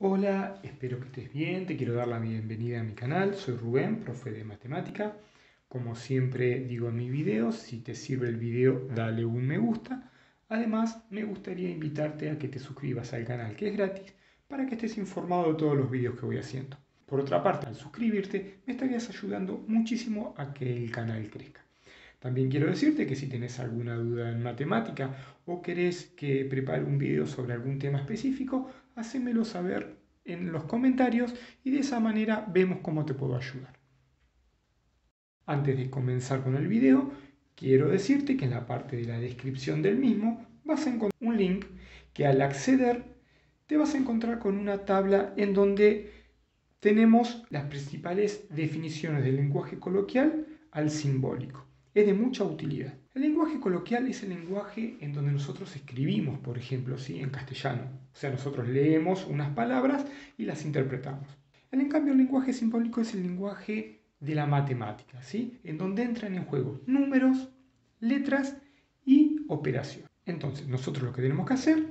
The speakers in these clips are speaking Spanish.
Hola, espero que estés bien, te quiero dar la bienvenida a mi canal, soy Rubén, profe de matemática. Como siempre digo en mis videos, si te sirve el video dale un me gusta. Además, me gustaría invitarte a que te suscribas al canal, que es gratis, para que estés informado de todos los videos que voy haciendo. Por otra parte, al suscribirte me estarías ayudando muchísimo a que el canal crezca. También quiero decirte que si tenés alguna duda en matemática o querés que prepare un video sobre algún tema específico, hacémelo saber en los comentarios y de esa manera vemos cómo te puedo ayudar. Antes de comenzar con el video, quiero decirte que en la parte de la descripción del mismo vas a encontrar un link que al acceder te vas a encontrar con una tabla en donde tenemos las principales definiciones del lenguaje coloquial al simbólico. Es de mucha utilidad. El lenguaje coloquial es el lenguaje en donde nosotros escribimos, por ejemplo, ¿sí? En castellano. O sea, nosotros leemos unas palabras y las interpretamos. En cambio, el lenguaje simbólico es el lenguaje de la matemática, ¿sí? En donde entran en juego números, letras y operaciones. Entonces, nosotros lo que tenemos que hacer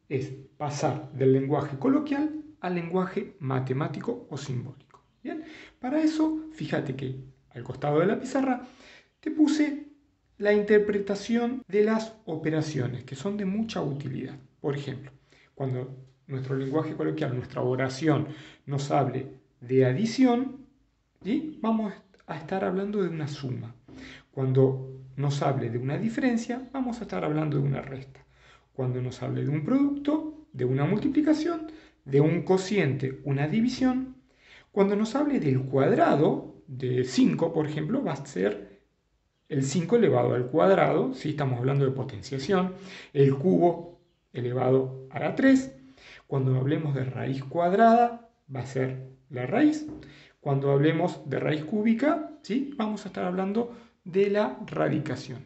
es pasar del lenguaje coloquial al lenguaje matemático o simbólico. Bien, para eso, fíjate que al costado de la pizarra te puse la interpretación de las operaciones, que son de mucha utilidad. Por ejemplo, cuando nuestro lenguaje coloquial, nuestra oración nos hable de adición, ¿sí? Vamos a estar hablando de una suma. Cuando nos hable de una diferencia, vamos a estar hablando de una resta. Cuando nos hable de un producto, de una multiplicación, de un cociente, una división. Cuando nos hable del cuadrado, de 5, por ejemplo, va a ser el 5 elevado al cuadrado, si estamos hablando de potenciación, el cubo elevado a la 3. Cuando hablemos de raíz cuadrada, va a ser la raíz. Cuando hablemos de raíz cúbica, ¿sí? Vamos a estar hablando de la radicación.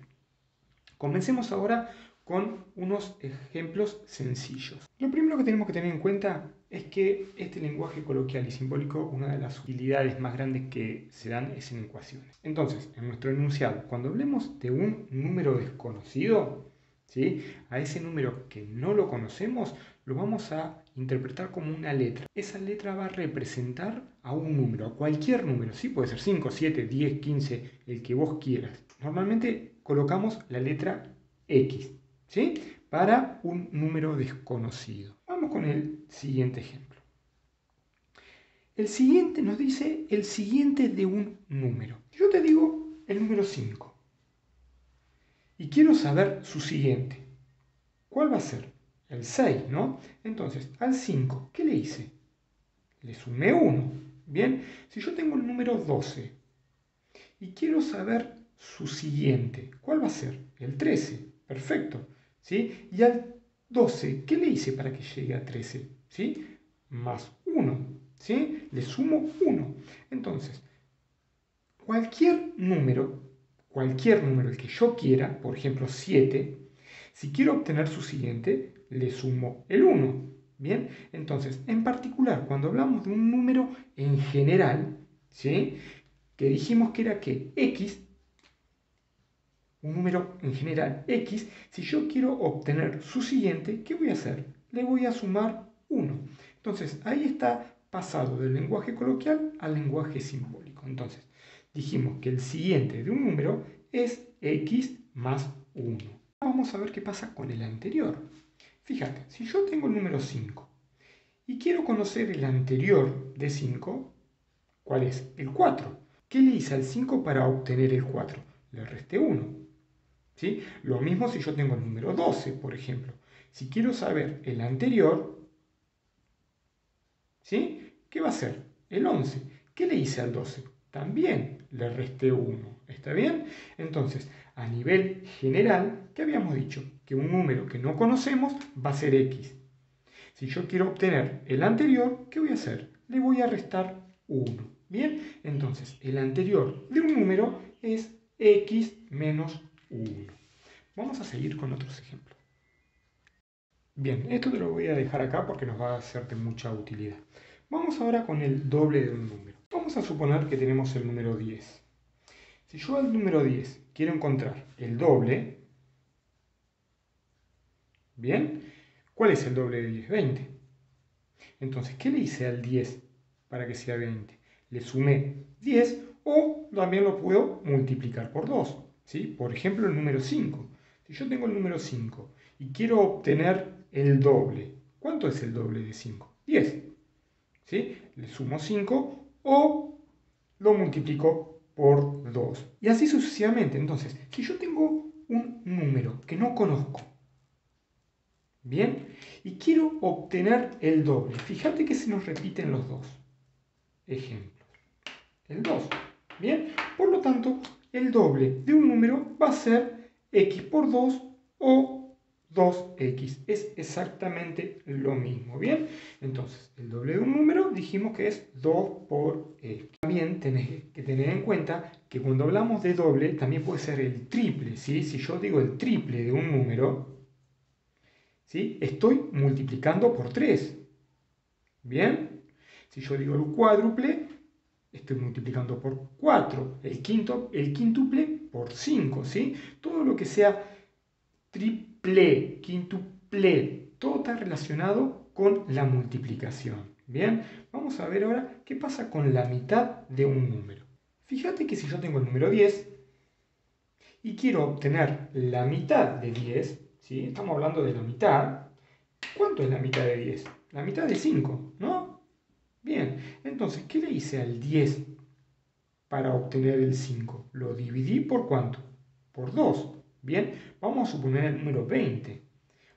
Comencemos ahora con unos ejemplos sencillos. Lo primero que tenemos que tener en cuenta es que este lenguaje coloquial y simbólico, una de las utilidades más grandes que se dan es en ecuaciones. Entonces, en nuestro enunciado, cuando hablemos de un número desconocido, ¿sí? A ese número que no lo conocemos, lo vamos a interpretar como una letra. Esa letra va a representar a un número, a cualquier número, ¿sí? Puede ser 5, 7, 10, 15, el que vos quieras. Normalmente colocamos la letra X, ¿sí? Para un número desconocido. Vamos con el siguiente ejemplo. El siguiente nos dice el siguiente de un número. Yo te digo el número 5 y quiero saber su siguiente. ¿Cuál va a ser? El 6, ¿no? Entonces, al 5, ¿qué le hice? Le sumé 1. Bien, si yo tengo el número 12 y quiero saber su siguiente, ¿cuál va a ser? El 13. Perfecto. ¿Sí? Y al 12, ¿qué le hice para que llegue a 13? ¿Sí? Más 1. ¿Sí? Le sumo 1. Entonces, cualquier número, el que yo quiera, por ejemplo 7, si quiero obtener su siguiente, le sumo el 1. Bien, entonces, en particular, cuando hablamos de un número en general, ¿sí? Que dijimos que era que X, un número en general X, si yo quiero obtener su siguiente, ¿qué voy a hacer? Le voy a sumar 1. Entonces, ahí está pasado del lenguaje coloquial al lenguaje simbólico. Entonces, dijimos que el siguiente de un número es X más 1. Vamos a ver qué pasa con el anterior. Fíjate, si yo tengo el número 5 y quiero conocer el anterior de 5, ¿cuál es? El 4. ¿Qué le hice al 5 para obtener el 4? Le resté 1. ¿Sí? Lo mismo si yo tengo el número 12, por ejemplo. Si quiero saber el anterior, ¿sí? ¿Qué va a ser? El 11. ¿Qué le hice al 12? También le resté 1. ¿Está bien? Entonces, a nivel general, ¿qué habíamos dicho? Que un número que no conocemos va a ser X. Si yo quiero obtener el anterior, ¿qué voy a hacer? Le voy a restar 1. ¿Bien? Entonces, el anterior de un número es X menos 1. Vamos a seguir con otros ejemplos. Bien, esto te lo voy a dejar acá porque nos va a ser de mucha utilidad. Vamos ahora con el doble de un número. Vamos a suponer que tenemos el número 10. Si yo al número 10 quiero encontrar el doble, ¿bien? ¿Cuál es el doble de 10? 20. Entonces, ¿qué le hice al 10 para que sea 20? Le sumé 10 o también lo puedo multiplicar por 2. ¿Sí? Por ejemplo, el número 5. Si yo tengo el número 5 y quiero obtener el doble, ¿cuánto es el doble de 5? 10. ¿Sí? Le sumo 5 o lo multiplico por 2. Y así sucesivamente. Entonces, si yo tengo un número que no conozco, ¿bien? Y quiero obtener el doble, fíjate que se nos repiten los dos ejemplos. El 2, ¿bien? Por lo tanto, el doble de un número va a ser x por 2 o 2x. Es exactamente lo mismo, ¿bien? Entonces, el doble de un número dijimos que es 2 por x. También tenés que tener en cuenta que cuando hablamos de doble, también puede ser el triple, ¿sí? Si yo digo el triple de un número, ¿sí? Estoy multiplicando por 3, ¿bien? Si yo digo el cuádruple, estoy multiplicando por 4, el quíntuple por 5, ¿sí? Todo lo que sea triple, quíntuple, todo está relacionado con la multiplicación. Bien, vamos a ver ahora qué pasa con la mitad de un número. Fíjate que si yo tengo el número 10 y quiero obtener la mitad de 10, ¿sí? Estamos hablando de la mitad. ¿Cuánto es la mitad de 10? La mitad de 5, ¿no? Bien, entonces, ¿qué le hice al 10 para obtener el 5? Lo dividí por ¿cuánto? Por 2. Bien, vamos a suponer el número 20.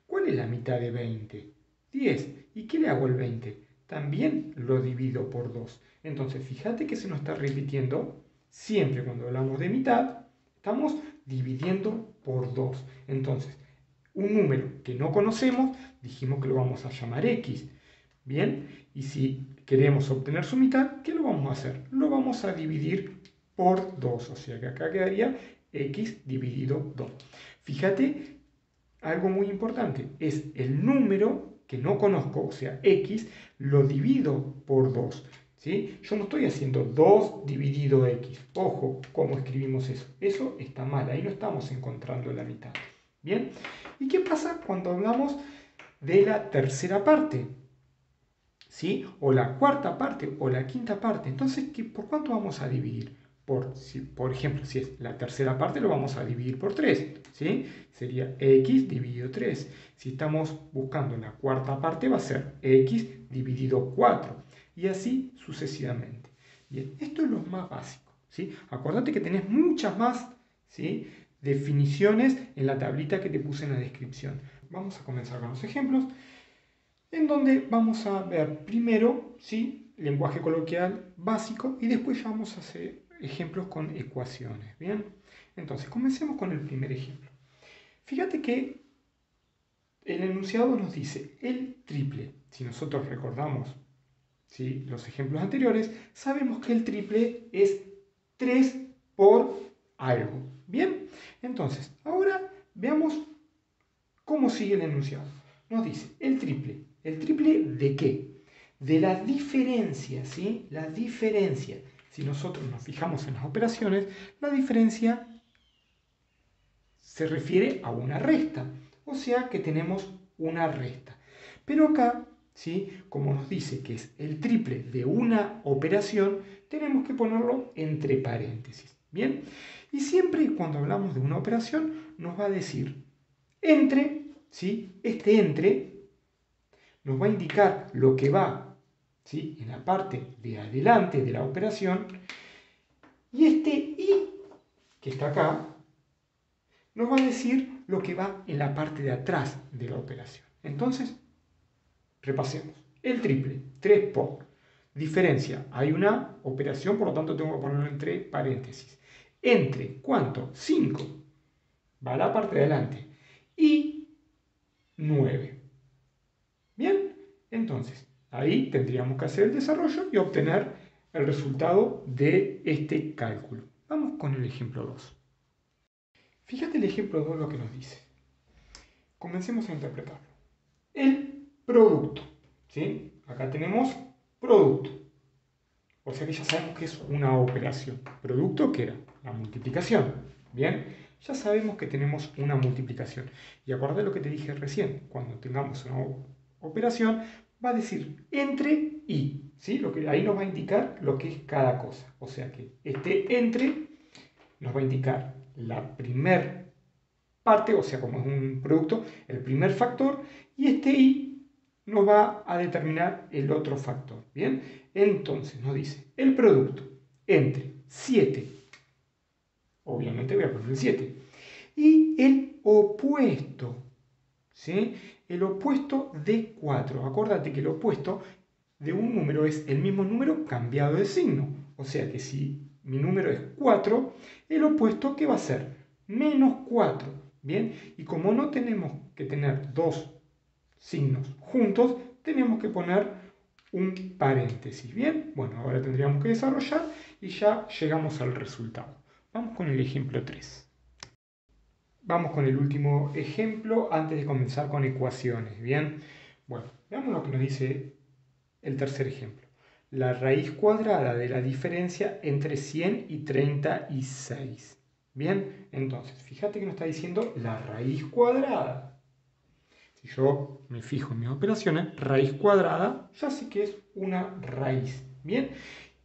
¿Cuál es la mitad de 20? 10. ¿Y qué le hago al 20? También lo divido por 2. Entonces, fíjate que se nos está repitiendo, siempre cuando hablamos de mitad, estamos dividiendo por 2. Entonces, un número que no conocemos, dijimos que lo vamos a llamar x. Bien, y si queremos obtener su mitad, ¿qué lo vamos a hacer? Lo vamos a dividir por 2, o sea que acá quedaría x dividido 2. Fíjate, algo muy importante, es el número que no conozco, o sea, x, lo divido por 2. ¿Sí? Yo no estoy haciendo 2 dividido x. Ojo, ¿cómo escribimos eso? Eso está mal, ahí no estamos encontrando la mitad. ¿Bien? ¿Y qué pasa cuando hablamos de la tercera parte? ¿Sí? O la cuarta parte o la quinta parte. Entonces, ¿por cuánto vamos a dividir? Por ejemplo, si es la tercera parte, lo vamos a dividir por 3. ¿Sí? Sería x dividido 3. Si estamos buscando la cuarta parte, va a ser x dividido 4. Y así sucesivamente. Bien, esto es lo más básico. ¿Sí? Acordate que tenés muchas más, ¿sí?, definiciones en la tablita que te puse en la descripción. Vamos a comenzar con los ejemplos, en donde vamos a ver primero, ¿sí?, lenguaje coloquial básico, y después ya vamos a hacer ejemplos con ecuaciones. Bien, entonces comencemos con el primer ejemplo. Fíjate que el enunciado nos dice el triple. Si nosotros recordamos, ¿sí?, los ejemplos anteriores, sabemos que el triple es 3 por algo. Bien, entonces ahora veamos cómo sigue el enunciado. Nos dice el triple. ¿El triple de qué? De la diferencia, ¿sí? La diferencia. Si nosotros nos fijamos en las operaciones, la diferencia se refiere a una resta. O sea que tenemos una resta. Pero acá, ¿sí?, como nos dice que es el triple de una operación, tenemos que ponerlo entre paréntesis. ¿Bien? Y siempre cuando hablamos de una operación, nos va a decir entre, ¿sí? Este entre nos va a indicar lo que va, ¿sí?, en la parte de adelante de la operación, y este y que está acá nos va a decir lo que va en la parte de atrás de la operación. Entonces, repasemos. El triple, 3 por. Diferencia, hay una operación, por lo tanto tengo que ponerlo entre paréntesis. Entre, ¿cuánto? 5. Va a la parte de adelante. Y 9. Bien, entonces, ahí tendríamos que hacer el desarrollo y obtener el resultado de este cálculo. Vamos con el ejemplo 2. Fíjate el ejemplo 2 lo que nos dice. Comencemos a interpretarlo. El producto, ¿sí? Acá tenemos producto. O sea que ya sabemos que es una operación. Producto, ¿qué era? La multiplicación. Bien, ya sabemos que tenemos una multiplicación. Y acuérdate lo que te dije recién. Cuando tengamos una operación, va a decir entre y, ¿sí? Ahí nos va a indicar lo que es cada cosa. O sea que este entre nos va a indicar la primer parte, o sea, como es un producto, el primer factor, y este y nos va a determinar el otro factor. Bien, entonces nos dice el producto entre 7, obviamente voy a poner el 7, y el opuesto, ¿sí? El opuesto de 4. Acuérdate que el opuesto de un número es el mismo número cambiado de signo. O sea que si mi número es 4, el opuesto, ¿qué va a ser? Menos 4. Bien, y como no tenemos que tener dos signos juntos, tenemos que poner un paréntesis. Bien, bueno, ahora tendríamos que desarrollar y ya llegamos al resultado. Vamos con el ejemplo 3. Vamos con el último ejemplo antes de comenzar con ecuaciones. Bien, bueno, veamos lo que nos dice el tercer ejemplo. La raíz cuadrada de la diferencia entre 100 y 36. Bien, entonces, fíjate que nos está diciendo la raíz cuadrada. Si yo me fijo en mis operaciones, raíz cuadrada, ya sé que es una raíz. Bien,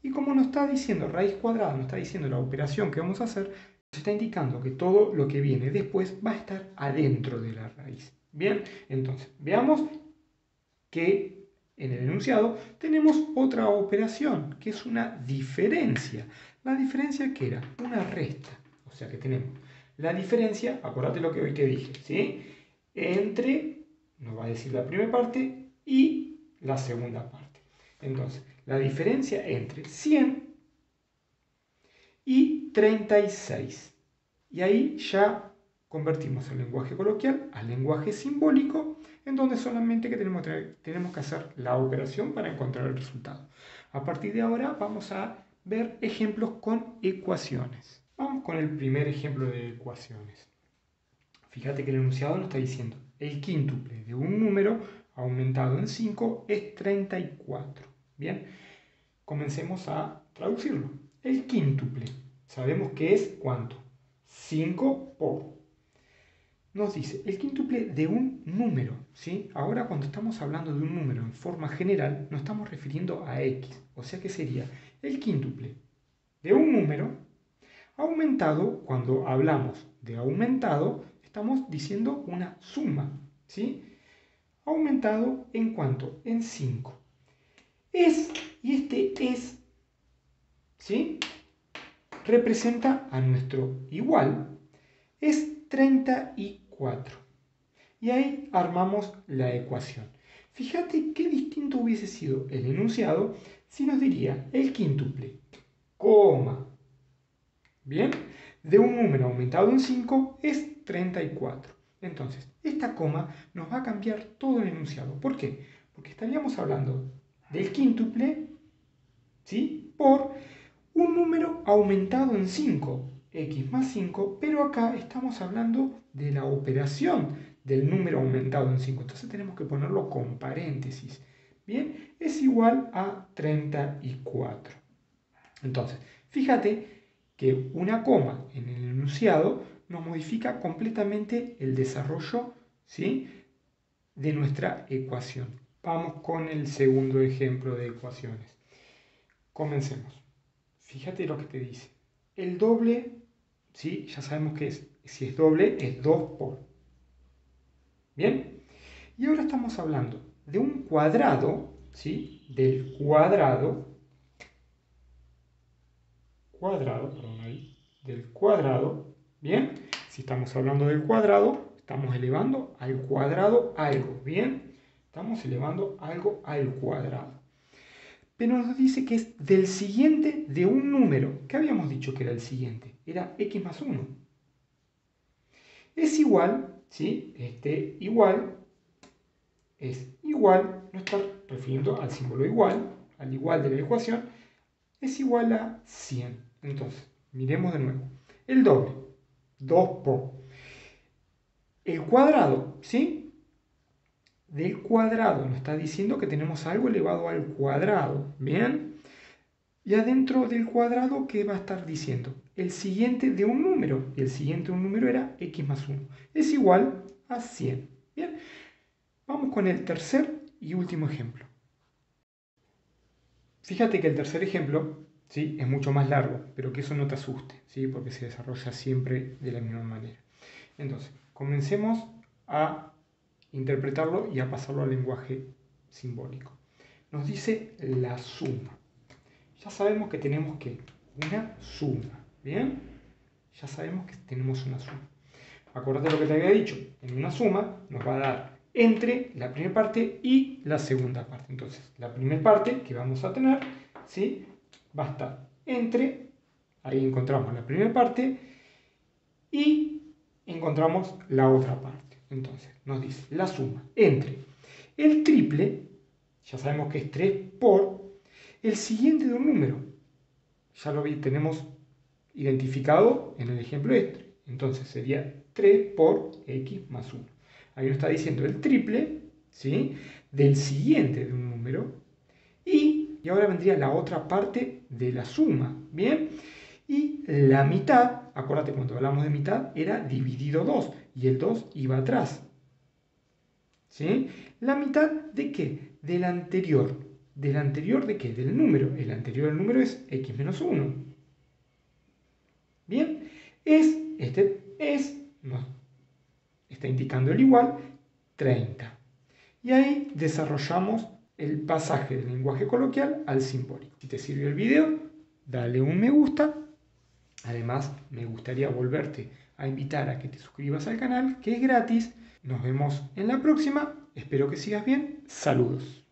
y como nos está diciendo raíz cuadrada, nos está diciendo la operación que vamos a hacer, nos está indicando que todo lo que viene después va a estar adentro de la raíz. Bien, entonces, veamos que en el enunciado tenemos otra operación, que es una diferencia. La diferencia que era una resta. O sea que tenemos la diferencia, acuérdate lo que hoy te dije, ¿sí? Entre, nos va a decir la primera parte, y la segunda parte. Entonces, la diferencia entre 100 y 36. Y ahí ya convertimos el lenguaje coloquial al lenguaje simbólico, en donde solamente tenemos que hacer la operación para encontrar el resultado. A partir de ahora vamos a ver ejemplos con ecuaciones. Vamos con el primer ejemplo de ecuaciones. Fíjate que el enunciado nos está diciendo el quíntuple de un número aumentado en 5 es 34. Bien, comencemos a traducirlo. El quíntuple, sabemos que es ¿cuánto? 5 por. Nos dice el quíntuple de un número, ¿sí? Ahora cuando estamos hablando de un número en forma general, nos estamos refiriendo a x. O sea que sería el quíntuple de un número aumentado. Cuando hablamos de aumentado, estamos diciendo una suma, ¿sí? Aumentado en ¿cuánto? En 5. Y este es, ¿sí? Representa a nuestro igual, es 34. Y ahí armamos la ecuación. Fíjate qué distinto hubiese sido el enunciado si nos diría el quíntuple, coma, ¿bien? De un número aumentado en 5 es 34. Entonces, esta coma nos va a cambiar todo el enunciado. ¿Por qué? Porque estaríamos hablando del quíntuple, ¿sí? Por un número aumentado en 5, x más 5, pero acá estamos hablando de la operación del número aumentado en 5. Entonces tenemos que ponerlo con paréntesis. Bien, es igual a 34. Entonces, fíjate que una coma en el enunciado nos modifica completamente el desarrollo, ¿sí?, de nuestra ecuación. Vamos con el segundo ejemplo de ecuaciones. Comencemos. Fíjate lo que te dice. El doble, ¿sí?, ya sabemos que si es doble, es 2 por. ¿Bien? Y ahora estamos hablando de un cuadrado, ¿sí?, del del cuadrado, ¿bien? Si estamos hablando del cuadrado, estamos elevando al cuadrado algo, ¿bien? Estamos elevando algo al cuadrado. Pero nos dice que es del siguiente de un número. ¿Qué habíamos dicho que era el siguiente? Era x más 1. Es igual, ¿sí? Este igual es igual, no está refiriendo al símbolo igual, al igual de la ecuación, es igual a 100. Entonces, miremos de nuevo. El doble, 2 por. El cuadrado, ¿sí? Del cuadrado nos está diciendo que tenemos algo elevado al cuadrado, ¿bien? Y adentro del cuadrado, ¿qué va a estar diciendo? El siguiente de un número. Y el siguiente de un número era x más 1. Es igual a 100. Bien. Vamos con el tercer y último ejemplo. Fíjate que el tercer ejemplo, ¿sí?, es mucho más largo, pero que eso no te asuste, ¿sí?, porque se desarrolla siempre de la misma manera. Entonces, comencemos a interpretarlo y a pasarlo al lenguaje simbólico. Nos dice la suma. Ya sabemos que tenemos que una suma, ¿bien? Ya sabemos que tenemos una suma. Acuérdate lo que te había dicho. En una suma nos va a dar entre la primera parte y la segunda parte. Entonces, la primera parte que vamos a tener, ¿sí?, va a estar entre, ahí encontramos la primera parte y encontramos la otra parte. Entonces, nos dice la suma entre el triple, ya sabemos que es 3 por el siguiente de un número. Ya lo tenemos identificado en el ejemplo este. Entonces sería 3 por x más 1. Ahí nos está diciendo el triple, ¿sí?, del siguiente de un número. Y ahora vendría la otra parte de la suma. ¿Bien? Y la mitad, acuérdate cuando hablamos de mitad, era dividido 2. Y el 2 iba atrás. ¿Sí? ¿La mitad de qué? Del anterior. ¿Del anterior de qué? Del número. El anterior del número es x menos 1. Bien, nos está indicando el igual, 30. Y ahí desarrollamos el pasaje del lenguaje coloquial al simbólico. Si te sirvió el video, dale un me gusta. Además, me gustaría volverte a invitar a que te suscribas al canal, que es gratis. Nos vemos en la próxima. Espero que sigas bien. Saludos.